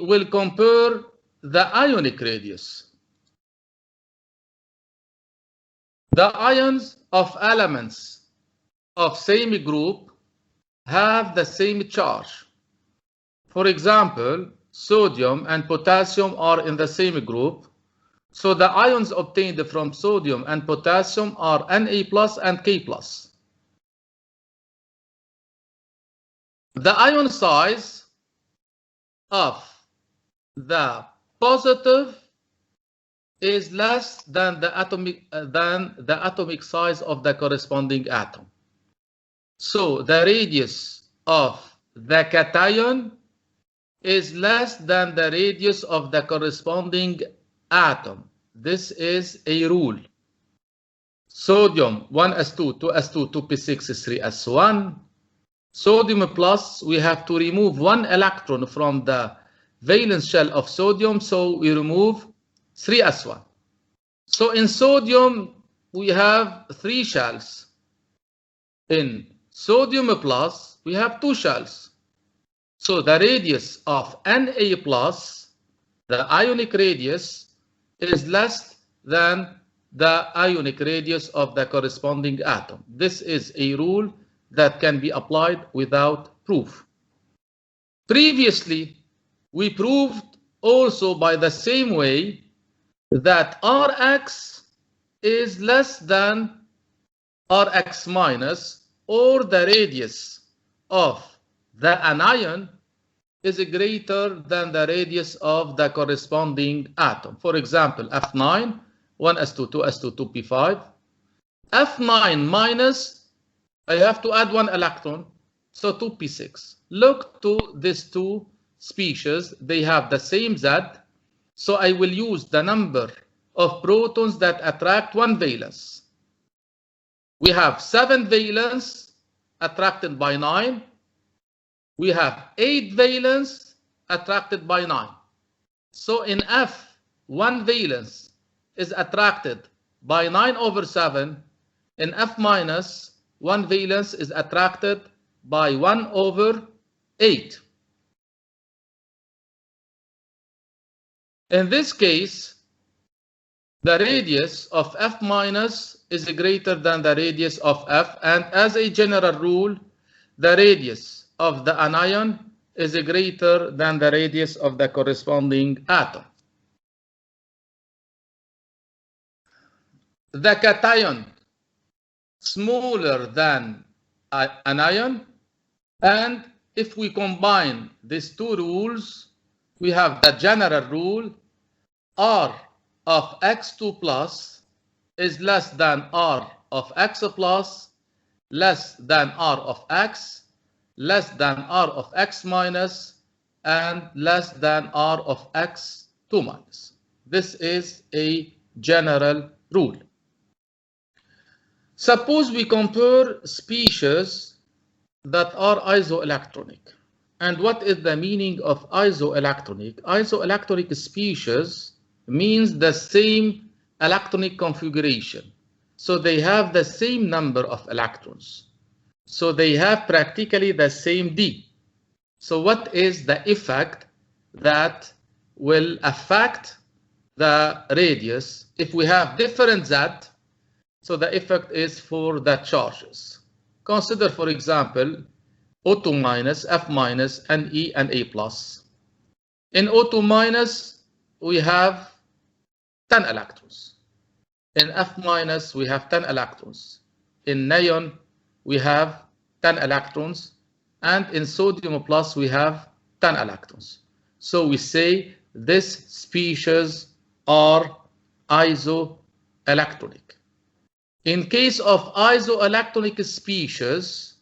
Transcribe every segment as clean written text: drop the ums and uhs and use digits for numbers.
will compare the ionic radius. The ions of elements of same group have the same charge. For example, sodium and potassium are in the same group, so the ions obtained from sodium and potassium are Na plus and K plus. The ion size of the positive is less than the atomic size of the corresponding atom. So the radius of the cation is less than the radius of the corresponding atom. This is a rule. Sodium 1s2, 2s2, 2p6 is 3s1. Sodium plus, we have to remove one electron from the valence shell of sodium, so we remove 3s1. So in sodium, we have 3 shells. In sodium plus, we have 2 shells. So the radius of Na plus, the ionic radius, is less than the ionic radius of the corresponding atom. This is a rule that can be applied without proof. Previously, we proved also by the same way that Rx is less than Rx minus, or the radius of the anion is greater than the radius of the corresponding atom. For example, F9, 1s2, 2s2, 2p5. F9 minus, I have to add 1 electron, so 2p6. Look to these 2 species, they have the same Z, so I will use the number of protons that attract 1 valence. We have 7 valence attracted by 9. We have 8 valence attracted by 9. So in F, 1 valence is attracted by 9 over 7. In F minus, 1 valence is attracted by 1 over 8. In this case, the radius of F minus is greater than the radius of F, and as a general rule, the radius of the anion is greater than the radius of the corresponding atom. The cation smaller than anion, and if we combine these 2 rules, we have the general rule R of X2 plus is less than R of X plus, less than R of X, less than R of X minus, and less than R of X2 minus. This is a general rule. Suppose we compare species that are isoelectronic. And what is the meaning of isoelectronic? Isoelectronic species means the same electronic configuration. So they have the same number of electrons. So they have practically the same D. So what is the effect that will affect the radius if we have different Z? So the effect is for the charges. Consider, for example, O2 minus, F minus, and E and A plus. In O2 minus, we have 10 electrons. In F minus, we have 10 electrons. In neon, we have 10 electrons. And in sodium plus, we have 10 electrons. So we say this species are isoelectronic. In case of isoelectronic species,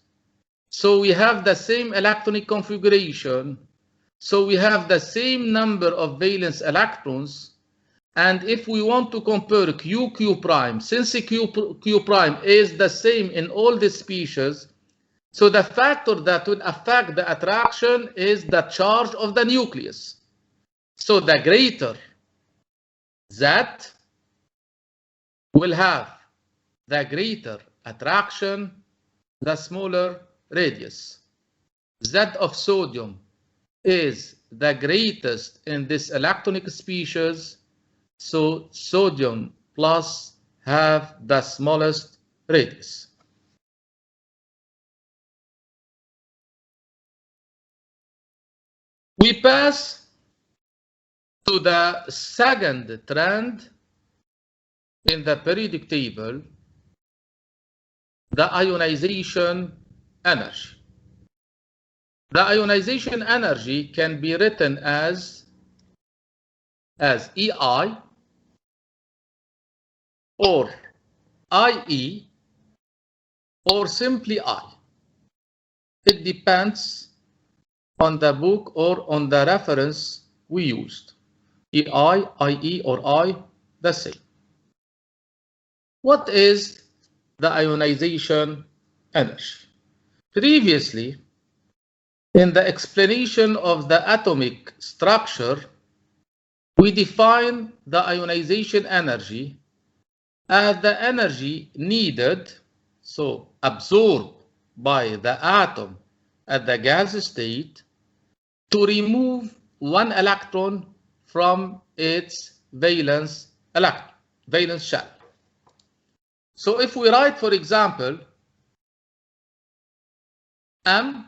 so we have the same electronic configuration, so we have the same number of valence electrons, and if we want to compare Q prime, since Q prime is the same in all the species, so the factor that would affect the attraction is the charge of the nucleus. So the greater Z will have the greater attraction, the smaller radius. Z of sodium is the greatest in this electronic species, so sodium plus have the smallest radius. We pass to the second trend in the periodic table, the ionization energy. The ionization energy can be written as EI or IE or simply I. It depends on the book or on the reference we used. EI, IE, or I, the same. What is the ionization energy? Previously, in the explanation of the atomic structure, we define the ionization energy as the energy needed, so absorbed by the atom at the gas state, to remove one electron from its valence shell. So if we write, for example, M,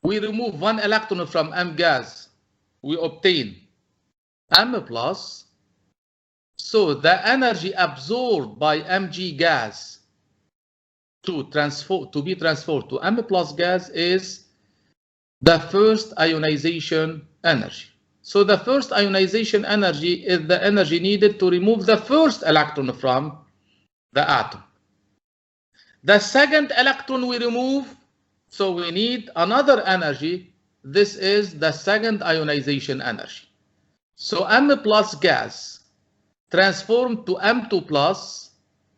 we remove one electron from M gas, we obtain M plus. So the energy absorbed by Mg gas to be transferred to M plus gas is the first ionization energy. So the first ionization energy is the energy needed to remove the first electron from the atom. The second electron we remove, so we need another energy. This is the second ionization energy. So M plus gas transformed to M2 plus,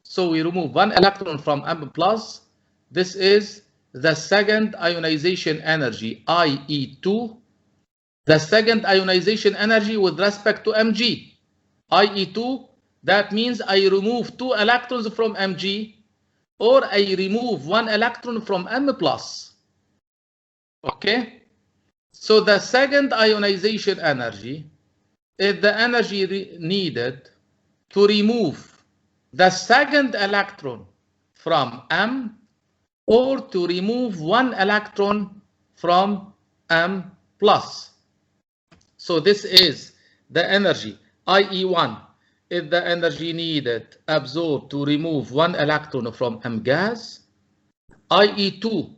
so we remove one electron from M plus. This is the second ionization energy, IE2. The second ionization energy with respect to Mg, IE2, that means I remove two electrons from Mg, or I remove one electron from M plus. Okay? So the second ionization energy is the energy needed to remove the second electron from M, or to remove one electron from M plus. So this is the energy. IE1 is the energy needed absorbed to remove one electron from M gas. IE2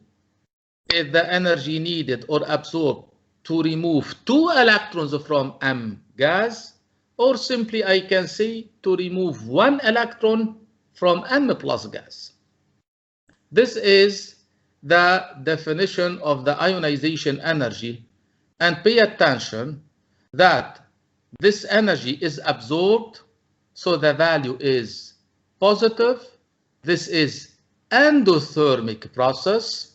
is the energy needed or absorbed to remove two electrons from M gas, or simply I can say to remove one electron from M plus gas. This is the definition of the ionization energy, and pay attention that this energy is absorbed, so the value is positive. This is endothermic process.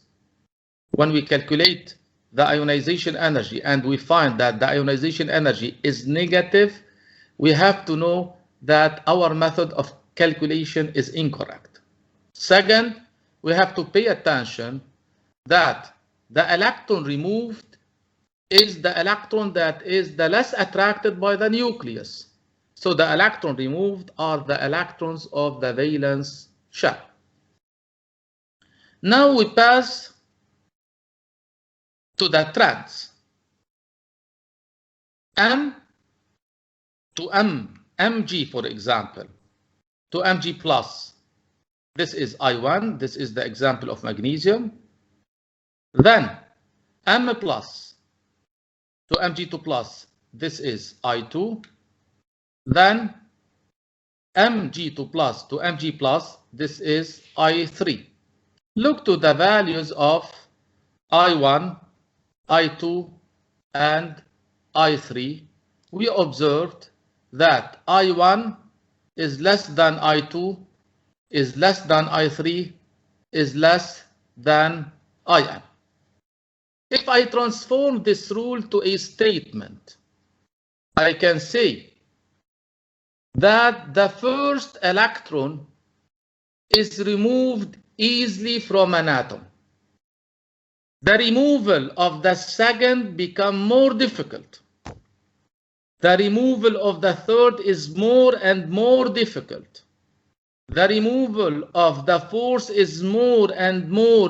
When we calculate the ionization energy and we find that the ionization energy is negative, we have to know that our method of calculation is incorrect. Second, we have to pay attention that the electron removed is the electron that is the less attracted by the nucleus. So the electron removed are the electrons of the valence shell. Now we pass to the trends. M to Mg, for example, to Mg plus. This is I1. This is the example of magnesium. Then M plus to Mg2 plus. This is I2. Then Mg2 plus to Mg plus. This is I3. Look to the values of I1, I2, and I3. We observed that I1 is less than I2, is less than I3, is less than IN. If I transform this rule to a statement, I can say that the first electron is removed easily from an atom. the removal of the second becomes more difficult. The removal of the third is more and more difficult. The removal of the fourth is more and more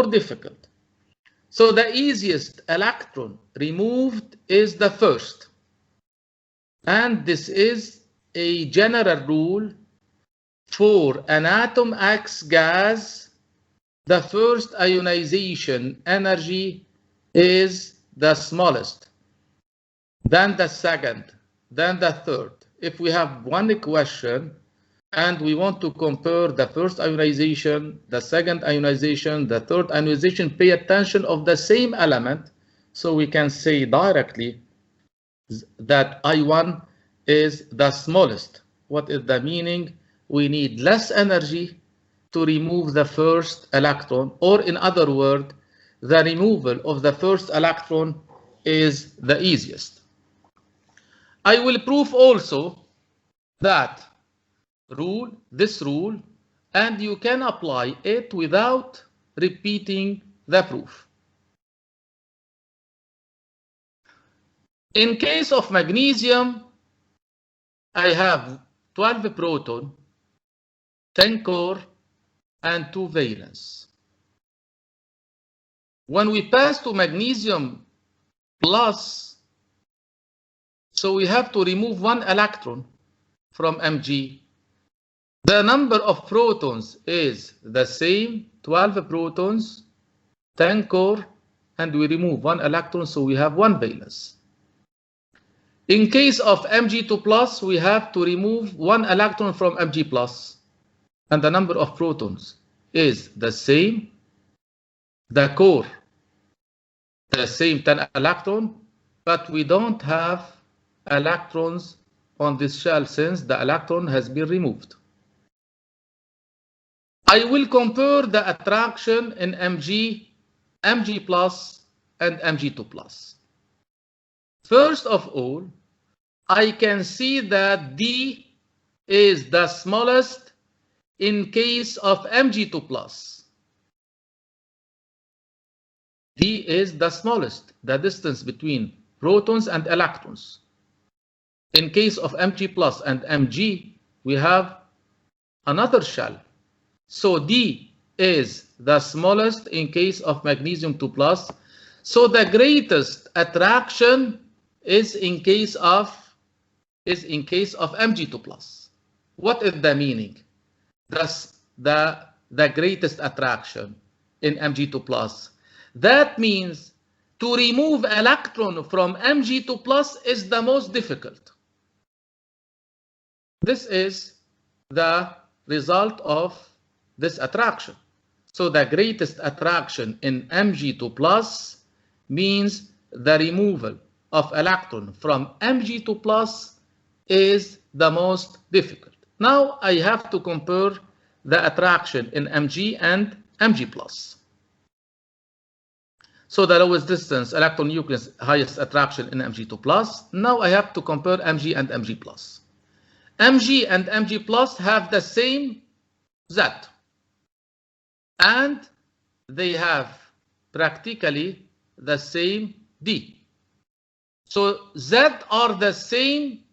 difficult. So the easiest electron removed is the first. And this is a general rule for an atom X gas. The first ionization energy is the smallest, then the second, then the third. If we have one equation and we want to compare the first ionization, the second ionization, the third ionization, pay attention of the same element, so we can say directly that I1 is the smallest. What is the meaning? We need less energy to remove the first electron, or in other words, the removal of the first electron is the easiest. I will prove also that this rule, and you can apply it without repeating the proof. In case of magnesium, I have 12 proton, 10 core, and 2 valence. When we pass to magnesium plus, so we have to remove 1 electron from Mg. The number of protons is the same, 12 protons, 10 core, and we remove 1 electron, so we have 1 valence. In case of Mg2 plus, we have to remove 1 electron from Mg plus, and the number of protons is the same, the core the same, 10 electron, but we don't have electrons on this shell since the electron has been removed. I will compare the attraction in Mg, Mg plus, and Mg2 plus. First of all, I can see that D is the smallest in case of Mg2 plus. D is the smallest, the distance between protons and electrons. In case of Mg plus and Mg, we have another shell. So D is the smallest in case of magnesium 2 plus. So the greatest attraction is in case of Mg2 plus. What is the meaning? Thus, the greatest attraction in Mg2 plus. That means to remove electron from Mg2 plus is the most difficult. This is the result of this attraction. So the greatest attraction in Mg2 plus means the removal of electron from Mg2 plus is the most difficult. Now I have to compare the attraction in Mg and Mg plus. So the lowest distance electron nucleus, highest attraction in Mg2 plus. Now I have to compare Mg and Mg plus. Mg and Mg plus have the same Z, and they have practically the same D. So Z are the same.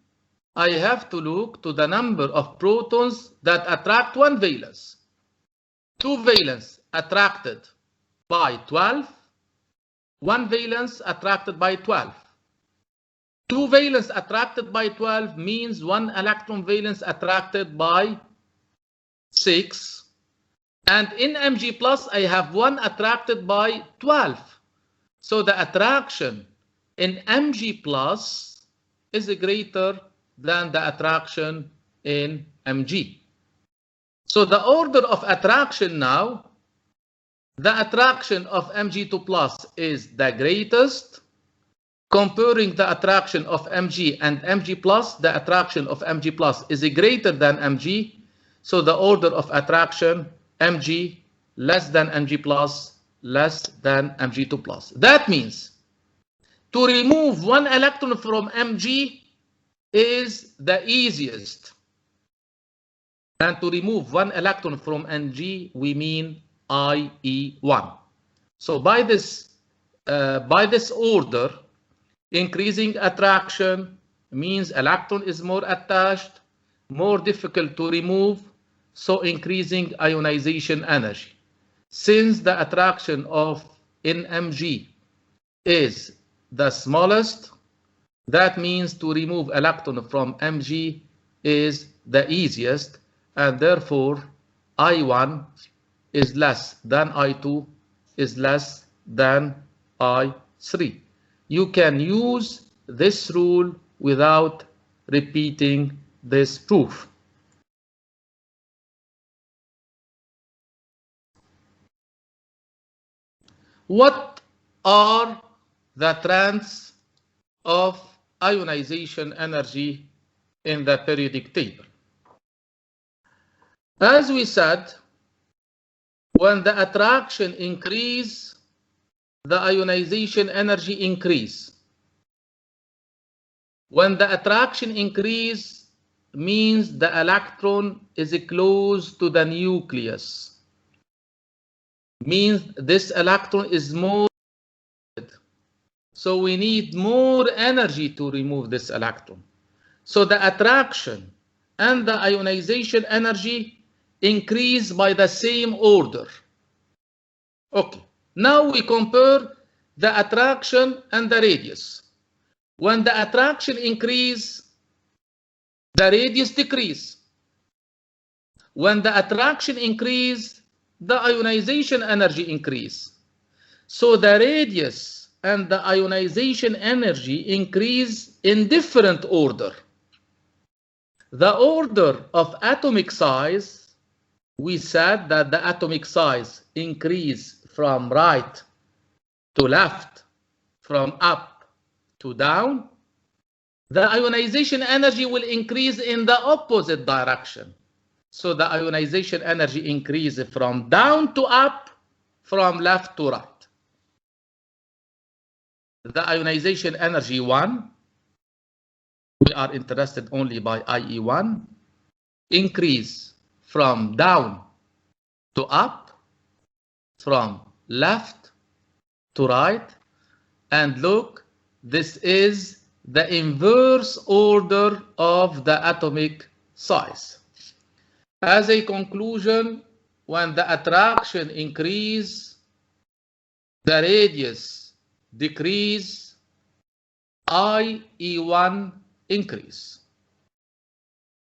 I have to look to the number of protons that attract 1 valence. 2 valence attracted by 12. 1 valence attracted by 12. 2 valence attracted by 12 means 1 electron valence attracted by 6. And in Mg plus, I have 1 attracted by 12. So the attraction in Mg plus is greater than the attraction in Mg. So the order of attraction now, the attraction of Mg2 plus is the greatest. Comparing the attraction of Mg and Mg plus, the attraction of Mg plus is greater than Mg. So the order of attraction Mg less than Mg plus, less than Mg2 plus. That means to remove 1 electron from Mg is the easiest. And to remove 1 electron from Mg, we mean IE1. So by this order, increasing attraction means electron is more attached, more difficult to remove, so increasing ionization energy. Since the attraction of NMG is the smallest, that means to remove electron from Mg is the easiest, and therefore I1 is less than I2 is less than I3. You can use this rule without repeating this proof. What are the trends of ionization energy in the periodic table? As we said, when the attraction increase, the ionization energy increase. When the attraction increase means the electron is close to the nucleus, means this electron is more, so we need more energy to remove this electron. So the attraction and the ionization energy increase by the same order. Okay, now we compare the attraction and the radius. When the attraction increase, the radius decrease. When the attraction increase, the ionization energy increase. So the radius and the ionization energy increase in different order. The order of atomic size, we said that the atomic size increase from right to left, from up to down. The ionization energy will increase in the opposite direction. So the ionization energy increases from down to up, from left to right. The ionization energy 1, we are interested only by IE1, increase from down to up, from left to right. And look, this is the inverse order of the atomic size. As a conclusion, when the attraction increase, the radius decrease, IE1 increase.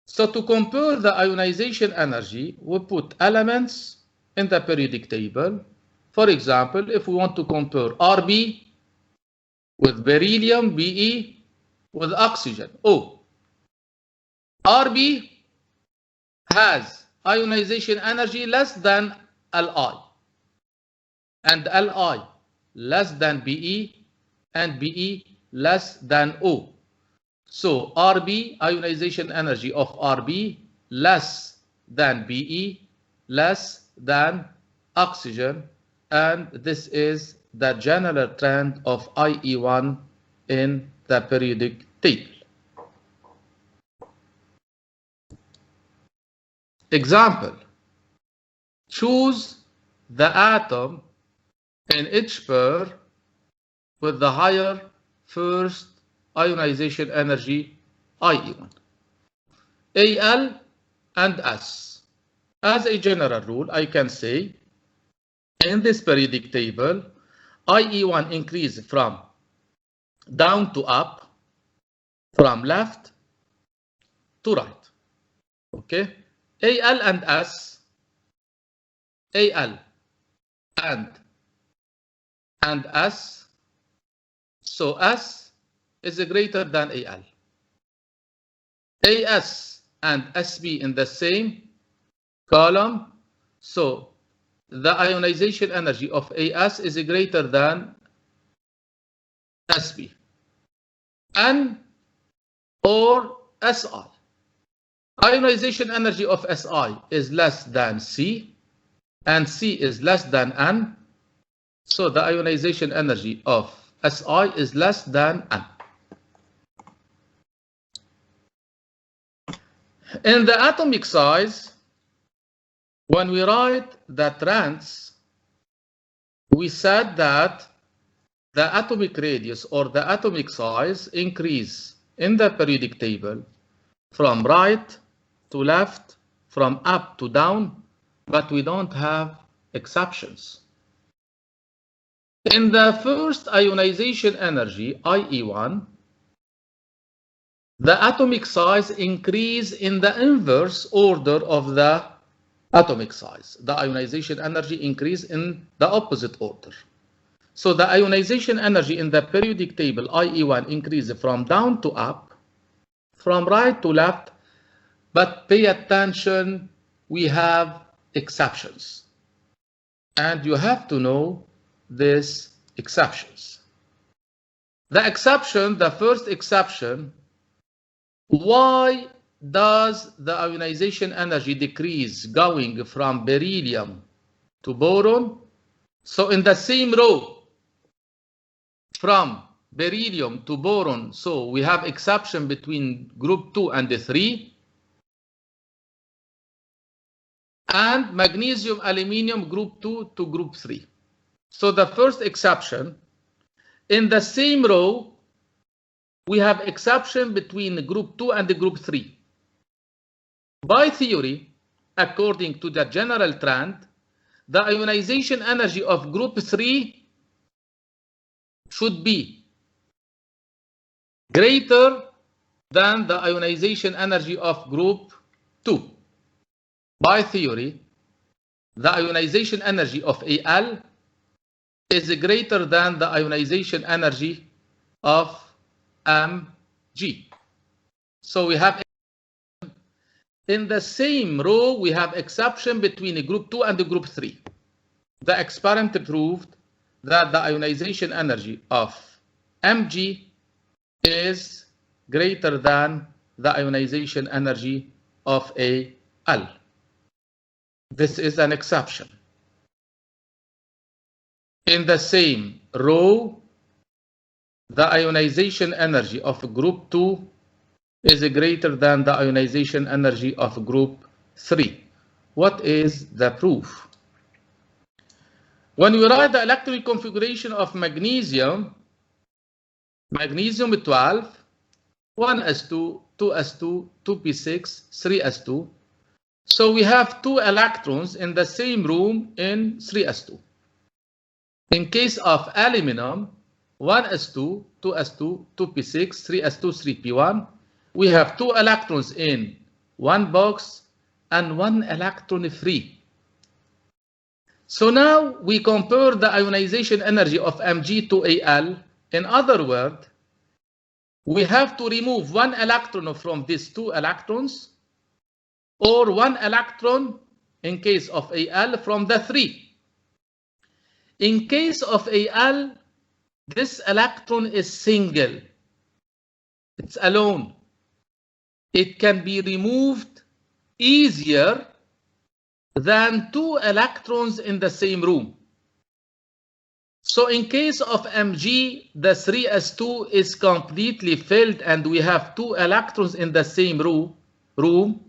So to compare the ionization energy, we put elements in the periodic table. For example, if we want to compare Rb with beryllium, Be, with oxygen, O. Rb has ionization energy less than Li, and Li less than Be, and Be less than O. So Rb, ionization energy of Rb less than Be, less than oxygen, and this is the general trend of IE1 in the periodic table. Example, choose the atom in each pair with the higher first ionization energy, IE1. Al and S. As a general rule, I can say in this periodic table, IE1 increase from down to up, from left to right. Okay, Al and S, Al and S, so S is greater than Al. As and Sb in the same column, so the ionization energy of As is greater than Sb. N or Si. Ionization energy of Si is less than C, and C is less than N, so the ionization energy of Si is less than N. In the atomic size, when we write the trends we said that the atomic radius or the atomic size increase in the periodic table from right to left, from up to down, but we don't have exceptions. In the first ionization energy, IE1, the atomic size increase in the inverse order of the atomic size. The ionization energy increase in the opposite order. So the ionization energy in the periodic table, IE1, increases from down to up, from right to left, but pay attention, we have exceptions. And you have to know these exceptions. The exception, the first exception, why does the ionization energy decrease going from beryllium to boron? So in the same row, from beryllium to boron, so we have exception between group 2 and 3. And magnesium, aluminium, group 2 to group 3. So the first exception, in the same row, we have exception between group 2 and the group 3. By theory, according to the general trend, the ionization energy of group 3 should be greater than the ionization energy of group 2. By theory, the ionization energy of Al is greater than the ionization energy of Mg. So we have, in the same row, we have exception between group 2 and group 3. The experiment proved that the ionization energy of Mg is greater than the ionization energy of Al. This is an exception. In the same row, the ionization energy of group 2 is greater than the ionization energy of group 3. What is the proof? When we write the electronic configuration of magnesium, magnesium 12, 1s2, 2s2, 2p6, 3s2. So we have 2 electrons in the same room in 3s2. In case of aluminum, 1s2, 2s2, 2p6, 3s2, 3p1, we have 2 electrons in one box and 1 electron free. So now we compare the ionization energy of Mg to Al. In other words, we have to remove 1 electron from these 2 electrons, or 1 electron in case of Al from the 3. In case of Al, this electron is single. It's alone. It can be removed easier than 2 electrons in the same room. So in case of Mg, the 3s2 is completely filled and we have 2 electrons in the same room. In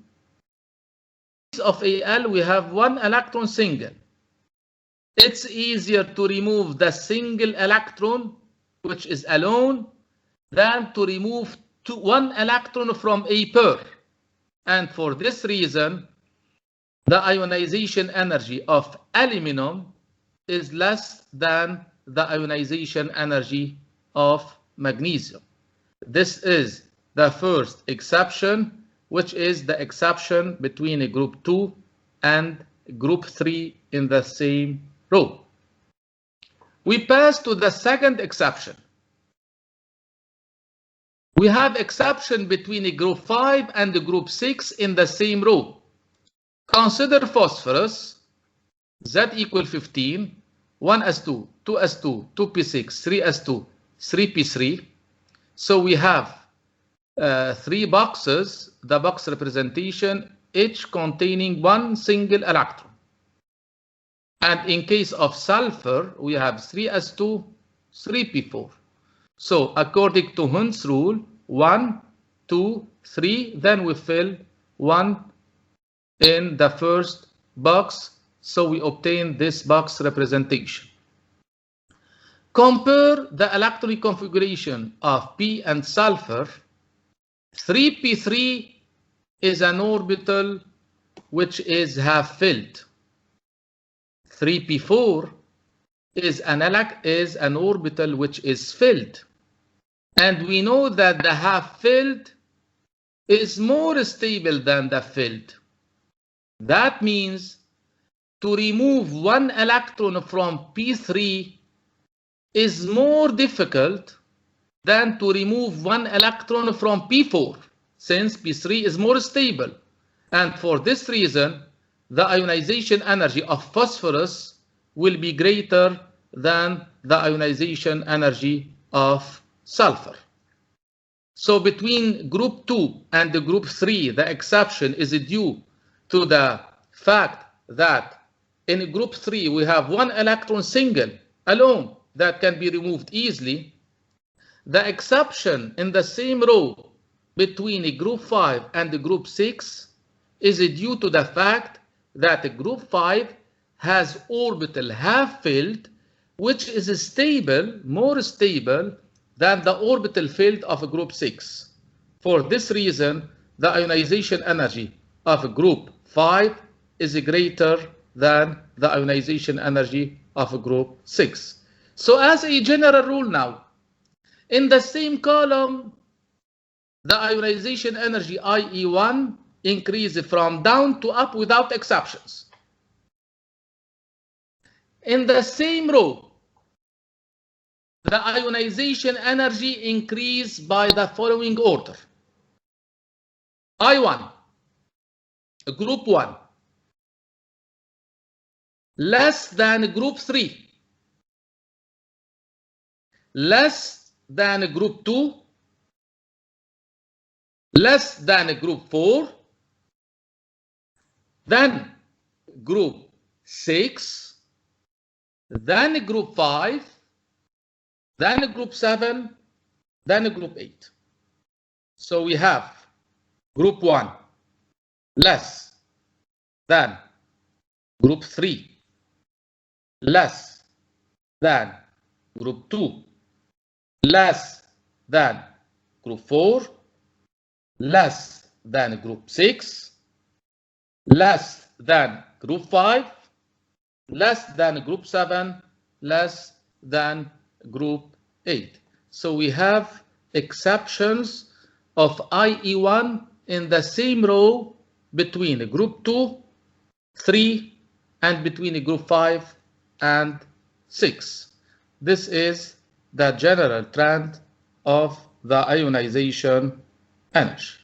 case of Al, we have 1 electron single. It's easier to remove the single electron, which is alone, than to remove 1 electron from a pair. And for this reason, the ionization energy of aluminum is less than the ionization energy of magnesium. This is the first exception, which is the exception between group 2 and group 3 in the same row. We pass to the second exception. We have exception between group 5 and group 6 in the same row. Consider phosphorus, Z equal 15, 1s2, 2s2, 2p6, 3s2, 3p3. So we have 3 boxes, the box representation, each containing 1 single electron. And in case of sulfur, we have 3s2, 3p4. So according to Hund's rule, 1, 2, 3, then we fill 1 in the first box. So we obtain this box representation. Compare the electronic configuration of P and sulfur. 3p3 is an orbital which is half filled. 3p4 is an orbital which is filled. And we know that the half filled is more stable than the filled. That means to remove one electron from p3 is more difficult than to remove one electron from p4, since p3 is more stable. And for this reason, the ionization energy of phosphorus will be greater than the ionization energy of sulfur. So between group 2 and the group 3, the exception is due to the fact that in group 3 we have one electron single alone that can be removed easily. The exception in the same row between group 5 and group 6 is due to the fact that group 5 has orbital half filled, which is stable, more stable than the orbital filled of group 6. For this reason, the ionization energy of group 5 is greater than the ionization energy of group 6. So as a general rule now, in the same column, the ionization energy IE1 increases from down to up without exceptions. In the same row, the ionization energy increase by the following order. I1, group 1, less than group 3, less than group 2, less than group 4, then group 6, then group 5, then group 7, then group 8. So we have group 1 less than group 3, less than group 2, less than group 4, less than group 6, less than group 5, less than group 7, less than group 8. So we have exceptions of IE1 in the same row between group 2, 3, and between group 5 and 6. This is the general trend of the ionization energy.